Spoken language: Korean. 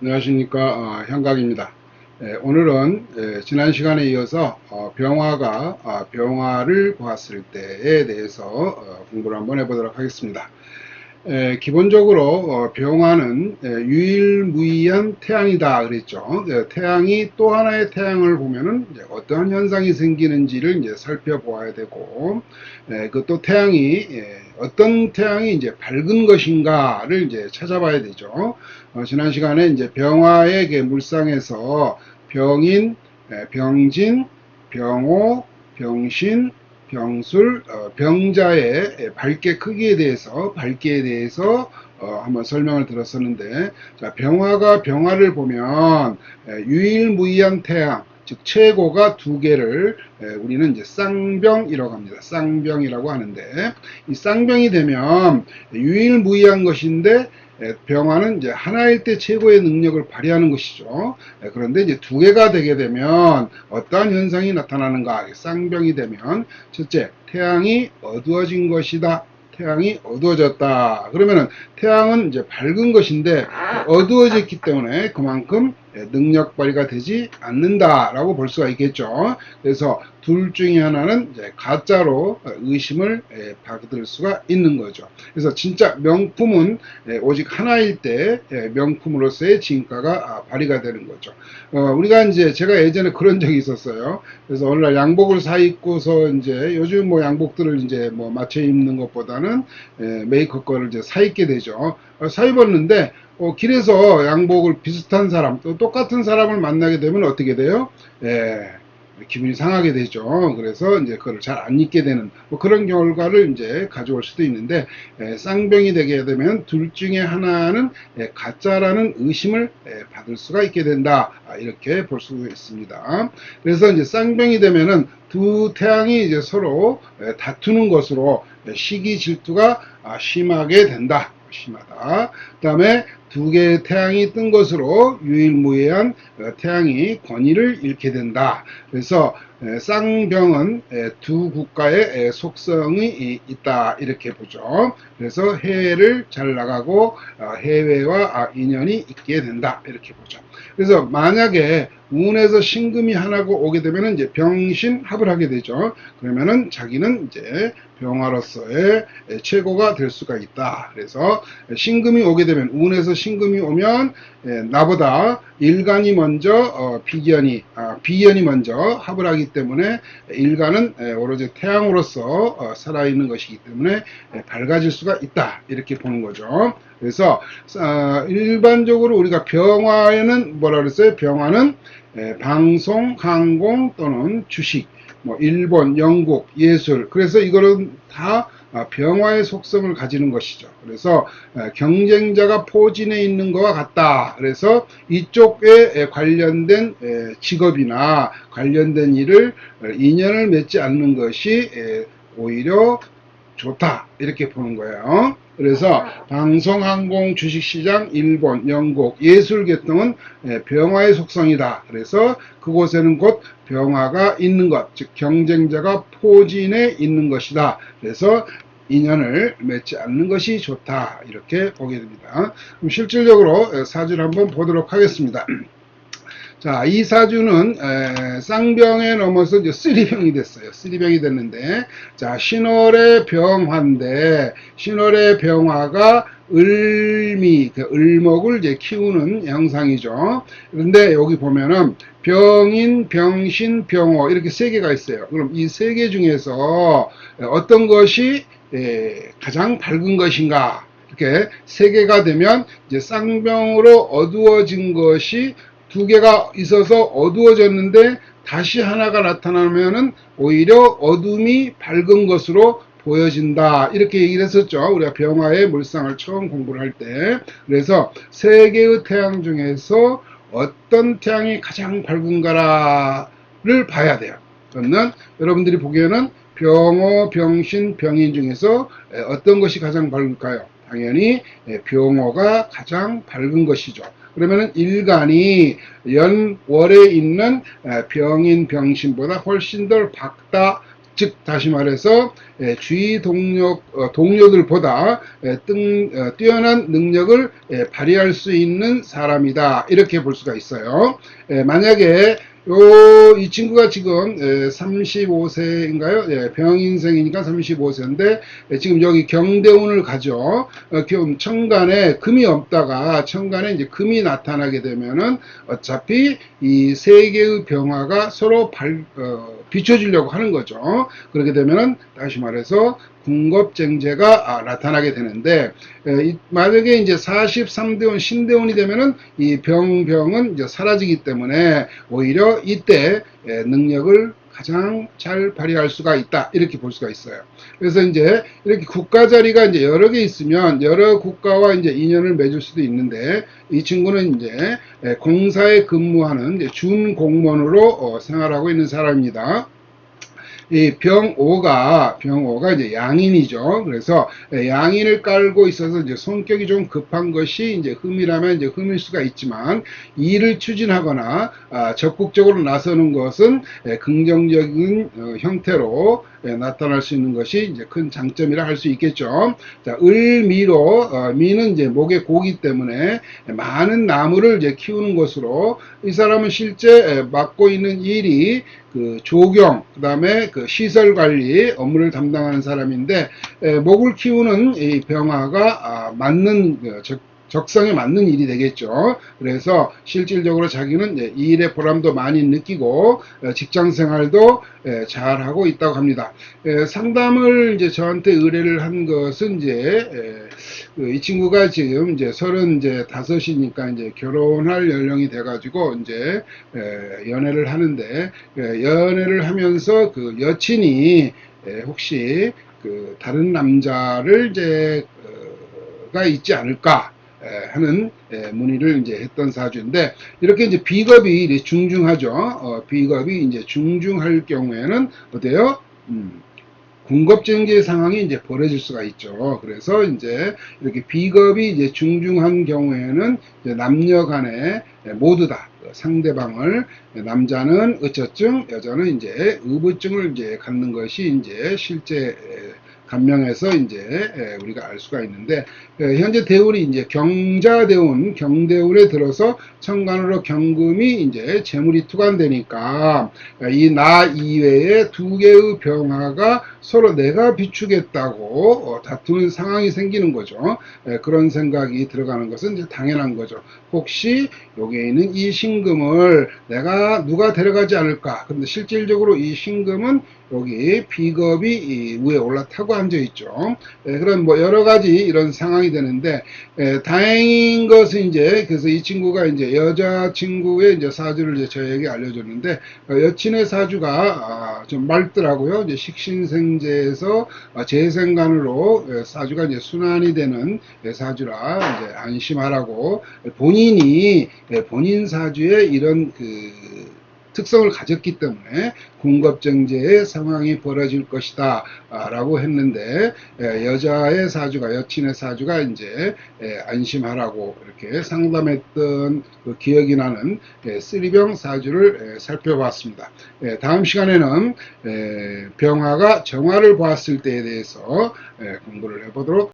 안녕하십니까. 현각입니다. 오늘은 지난 시간에 이어서 병화가 병화를 보았을 때에 대해서 공부를 한번 해보도록 하겠습니다. 기본적으로 병화는 유일무이한 태양이다 그랬죠. 태양이 또 하나의 태양을 보면은 이제 어떠한 현상이 생기는지를 이제 살펴보아야 되고, 그 또 태양이 어떤 태양이 이제 밝은 것인가를 이제 찾아봐야 되죠. 지난 시간에 이제 병화의 그 물상에서 병인, 병진, 병호, 병신, 병술, 병자의 밝기 크기에 대해서, 밝기에 대해서 한번 설명을 들었었는데, 자, 병화가 병화를 보면 유일무이한 태양, 즉 최고가 두 개를 우리는 이제 쌍병이라고 합니다. 쌍병이라고 하는데, 이 쌍병이 되면 유일무이한 것인데 병화는 이제 하나일 때 최고의 능력을 발휘하는 것이죠. 그런데 이제 두 개가 되게 되면 어떠한 현상이 나타나는가? 쌍병이 되면 첫째, 태양이 어두워진 것이다. 태양이 어두워졌다. 그러면은 태양은 이제 밝은 것인데 어두워졌기 때문에 그만큼 능력 발휘가 되지 않는다라고 볼 수가 있겠죠. 그래서 둘 중에 하나는 이제 가짜로 의심을 받을 수가 있는 거죠. 그래서 진짜 명품은 오직 하나일 때 명품으로서의 진가가 발휘가 되는 거죠. 우리가 이제 제가 예전에 그런 적이 있었어요. 그래서 오늘날 양복을 사 입고서 이제 요즘 뭐 양복들을 이제 뭐 맞춰 입는 것보다는 메이커 거를 이제 사 입게 되죠. 사 입었는데 길에서 양복을 비슷한 사람 또 똑같은 사람을 만나게 되면 어떻게 돼요? 기분이 상하게 되죠. 그래서 이제 그걸 잘 안 입게 되는 뭐 그런 결과를 이제 가져올 수도 있는데, 쌍병이 되게 되면 둘 중에 하나는 가짜라는 의심을 받을 수가 있게 된다. 이렇게 볼 수 있습니다. 그래서 이제 쌍병이 되면은 두 태양이 이제 서로 다투는 것으로 시기 질투가 심하게 된다. 심하다. 그 다음에 두 개의 태양이 뜬 것으로 유일무이한 태양이 권위를 잃게 된다. 그래서 쌍병은 두 국가의 속성이 있다 이렇게 보죠. 그래서 해외를 잘 나가고 해외와 인연이 있게 된다 이렇게 보죠. 그래서 만약에 운에서 신금이 하나고 오게 되면 이제 병신합을 하게 되죠. 그러면은 자기는 이제 병화로서의 최고가 될 수가 있다. 그래서 신금이 오게 되면 운에서 신금이 오면 나보다 일간이 먼저 비견이 먼저 합을 하기 때문에 일간은 오로지 태양으로서 살아있는 것이기 때문에 밝아질 수가 있다 이렇게 보는 거죠. 그래서 일반적으로 우리가 병화에는 뭐라 그랬어요? 병화는 방송, 항공 또는 주식, 뭐 일본, 영국, 예술. 그래서 이거는 다 병화의 속성을 가지는 것이죠. 그래서 경쟁자가 포진해 있는 것과 같다. 그래서 이쪽에 관련된 직업이나 관련된 일을 인연을 맺지 않는 것이 오히려 좋다 이렇게 보는 거예요. 그래서 방송, 항공, 주식시장, 일본, 영국, 예술계통은 병화의 속성이다. 그래서 그곳에는 곧 병화가 있는 것, 즉 경쟁자가 포진해 있는 것이다. 그래서 인연을 맺지 않는 것이 좋다. 이렇게 보게 됩니다. 그럼 실질적으로 사주를 한번 보도록 하겠습니다. 자, 이 사주는 쌍병에 넘어서 이제 쓰리병이 됐어요. 쓰리병이 됐는데, 자, 신월의 병화인데, 신월의 병화가 을목을 이제 키우는 형상이죠. 그런데 여기 보면은 병인, 병신, 병호 이렇게 세 개가 있어요. 그럼 이 세 개 중에서 어떤 것이 가장 밝은 것인가? 이렇게 세 개가 되면 이제 쌍병으로 어두워진 것이 두 개가 있어서 어두워졌는데 다시 하나가 나타나면은 오히려 어둠이 밝은 것으로 보여진다 이렇게 얘기를 했었죠. 우리가 병화의 물상을 처음 공부를 할 때. 그래서 세 개의 태양 중에서 어떤 태양이 가장 밝은가를 봐야 돼요. 그러면 여러분들이 보기에는 병호, 병신, 병인 중에서 어떤 것이 가장 밝을까요? 당연히 병호가 가장 밝은 것이죠. 그러면 일간이 연월에 있는 병인, 병신보다 훨씬 더 밝다, 즉 다시 말해서 주위 동료들보다 뛰어난 능력을 발휘할 수 있는 사람이다, 이렇게 볼 수가 있어요. 만약에 이 친구가 지금 35세인가요? 병인생이니까 35세인데 지금 여기 경대운을 가죠. 천간에 금이 없다가 천간에 이제 금이 나타나게 되면은 어차피 이 세 개의 병화가 서로 비춰주려고 하는 거죠. 그렇게 되면은 다시 말해서 궁겁쟁제가 나타나게 되는데, 만약에 이제 43대운 신대운이 되면은 이 병은 이제 사라지기 때문에 오히려 이때 능력을 가장 잘 발휘할 수가 있다, 이렇게 볼 수가 있어요. 그래서 이제 이렇게 국가 자리가 이제 여러 개 있으면 여러 국가와 이제 인연을 맺을 수도 있는데, 이 친구는 이제 공사에 근무하는 이제 준공무원으로 생활하고 있는 사람입니다. 이 병오가 이제 양인이죠. 그래서 양인을 깔고 있어서 이제 성격이 좀 급한 것이 이제 흠이라면 이제 흠일 수가 있지만, 일을 추진하거나 적극적으로 나서는 것은 긍정적인 형태로 나타날 수 있는 것이 이제 큰 장점이라 할 수 있겠죠. 자, 을미로, 미는 이제 목의 고기 때문에 많은 나무를 이제 키우는 것으로, 이 사람은 실제 맡고 있는 일이 그 조경, 그 다음에 그 시설 관리 업무를 담당하는 사람인데, 목을 키우는 이 병화가 맞는 적성에 맞는 일이 되겠죠. 그래서 실질적으로 자기는 이 일의 보람도 많이 느끼고 직장 생활도 잘 하고 있다고 합니다. 상담을 이제 저한테 의뢰를 한 것은 이제 이 친구가 지금 이제 35이니까 이제 결혼할 연령이 돼가지고 이제 연애를 하는데, 연애를 하면서 그 여친이 혹시 그 다른 남자를 이제 가 있지 않을까 하는 문의를 이제 했던 사주인데, 이렇게 이제 비겁이 중중하죠. 비겁이 이제 중중할 경우에는 어때요? 궁겁증계 상황이 이제 벌어질 수가 있죠. 그래서 이제 이렇게 비겁이 이제 중중한 경우에는 이제 남녀 간에 모두 다 상대방을, 남자는 어쩌증, 여자는 이제 의부증을 이제 갖는 것이 이제 실제 감명해서 이제 우리가 알 수가 있는데, 현재 대운이 이제 경자대운, 경대운에 들어서 천간으로 경금이 이제 재물이 투관되니까 이 나 이외에 두 개의 병화가 서로 내가 비추겠다고 다투는 상황이 생기는 거죠. 그런 생각이 들어가는 것은 이제 당연한 거죠. 혹시 여기에 있는 이 신금을 누가 데려가지 않을까? 근데 실질적으로 이 신금은 여기 비겁이 위에 올라타고 앉아 있죠. 그런 뭐 여러 가지 이런 상황이 되는데, 다행인 것은 이제 그래서 이 친구가 이제 여자친구의 이제 사주를 이제 저에게 알려줬는데, 여친의 사주가 좀 맑더라고요. 이제 식신생제에서 재생간으로 사주가 이제 순환이 되는 사주라 이제 안심하라고, 본인 사주에 이런 특성을 가졌기 때문에 궁겁증제의 상황이 벌어질 것이다 라고 했는데, 여자의 사주가, 여친의 사주가 이제 안심하라고 이렇게 상담했던 그 기억이 나는 쓰리병 사주를 살펴봤습니다. 다음 시간에는 병화가 정화를 보았을 때에 대해서 공부를 해보도록